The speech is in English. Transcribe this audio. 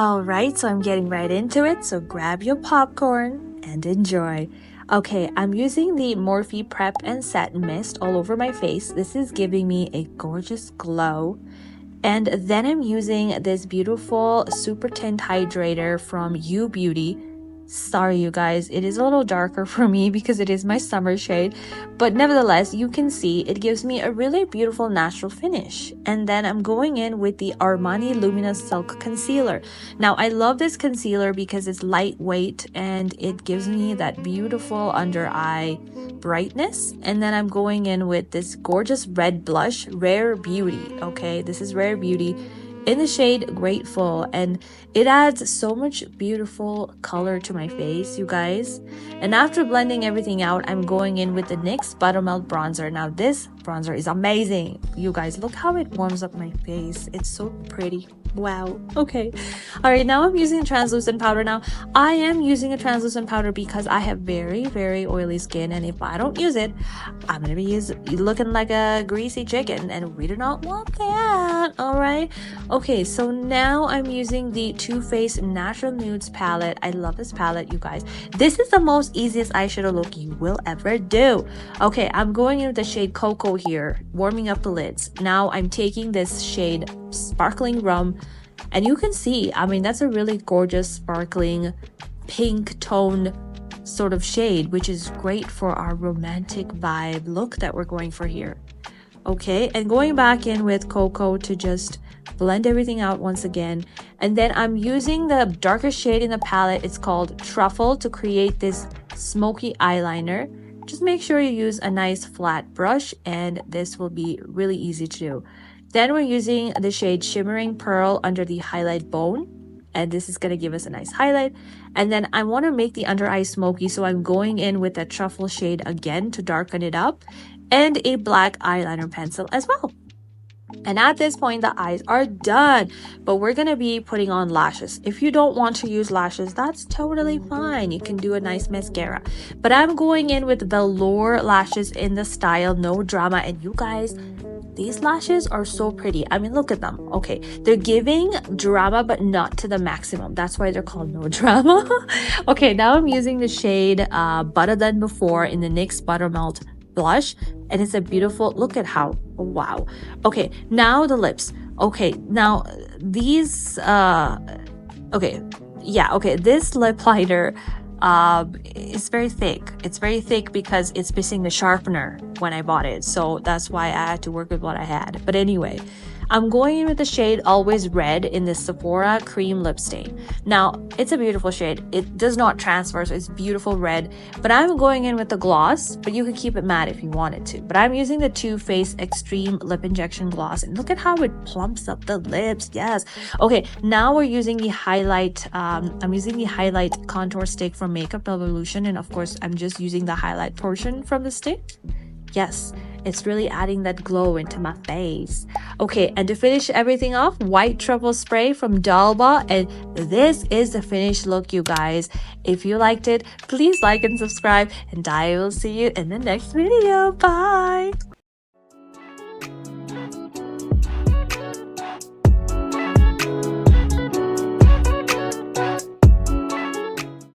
Alright, so I'm getting right into it, so grab your popcorn and enjoy. Okay, I'm using the Morphe Prep and Set Mist all over my face. This is giving me a gorgeous glow. And then I'm using this beautiful Super Tint Hydrator from U Beauty. Sorry, you guys, it is a little darker for me because it is my summer shade, but nevertheless, you can see it gives me a really beautiful natural finish. And then I'm going in with the Armani Luminous Silk Concealer. Now, I love this concealer because it's lightweight and it gives me that beautiful under eye brightness. And then I'm going in with this gorgeous red blush, Rare Beauty. Okay, this is Rare Beauty in the shade Grateful, and it adds so much beautiful color to my face, you guys. And after blending everything out, I'm going in with the NYX Buttermelt bronzer. Now this bronzer is amazing, you guys. Look how it warms up my face. It's so pretty. Wow. Okay. All right, now I'm using translucent powder. Now I am using a translucent powder because I have very oily skin, and if I don't use it, I'm gonna be looking like a greasy chicken, and we do not want that. All right. Okay, so now I'm using the Too Faced Natural Nudes palette. I love this palette, you guys. This is the most easiest eyeshadow look you will ever do. Okay, I'm going in with the shade Cocoa here, warming up the lids. Now I'm taking this shade Sparkling Rum, and you can see, I mean, that's a really gorgeous sparkling pink tone sort of shade, which is great for our romantic vibe look that we're going for here. Okay, and going back in with Cocoa to just blend everything out once again. And then I'm using the darker shade in the palette. It's called Truffle to create this smoky eyeliner. Just make sure you use a nice flat brush, and this will be really easy to do. Then we're using the shade Shimmering Pearl under the highlight bone, and this is going to give us a nice highlight. And then I want to make the under eye smoky, so I'm going in with that Truffle shade again to darken it up, and a black eyeliner pencil as well. And at this point, the eyes are done, but we're going to be putting on lashes. If you don't want to use lashes, that's totally fine. You can do a nice mascara, but I'm going in with Velour lashes in the style No Drama. And you guys, these lashes are so pretty. I mean, look at them. Okay, they're giving drama, but not to the maximum. That's why they're called No Drama. Okay, now I'm using the shade Butta Than Before in the NYX Buttermelt blush, and it's a beautiful look at how, wow. Okay, now the lips. Okay, now these okay, yeah, okay, this lip liner is very thick. It's very thick because it's missing the sharpener when I bought it, so that's why I had to work with what I had. But anyway, I'm going in with the shade Always Red in this Sephora cream lip stain. Now, it's a beautiful shade. It does not transfer, so it's beautiful red. But I'm going in with the gloss, but you could keep it matte if you wanted to. But I'm using the Too Faced Extreme Lip Injection Gloss, and look at how it plumps up the lips. Yes. Okay, now we're using the highlight. I'm using the highlight contour stick from Makeup Revolution, and of course, I'm just using the highlight portion from the stick. Yes, it's really adding that glow into my face. Okay, and to finish everything off, white truffle spray from Dalba, and this is the finished look, you guys. If you liked it, please like and subscribe, and I will see you in the next video. Bye.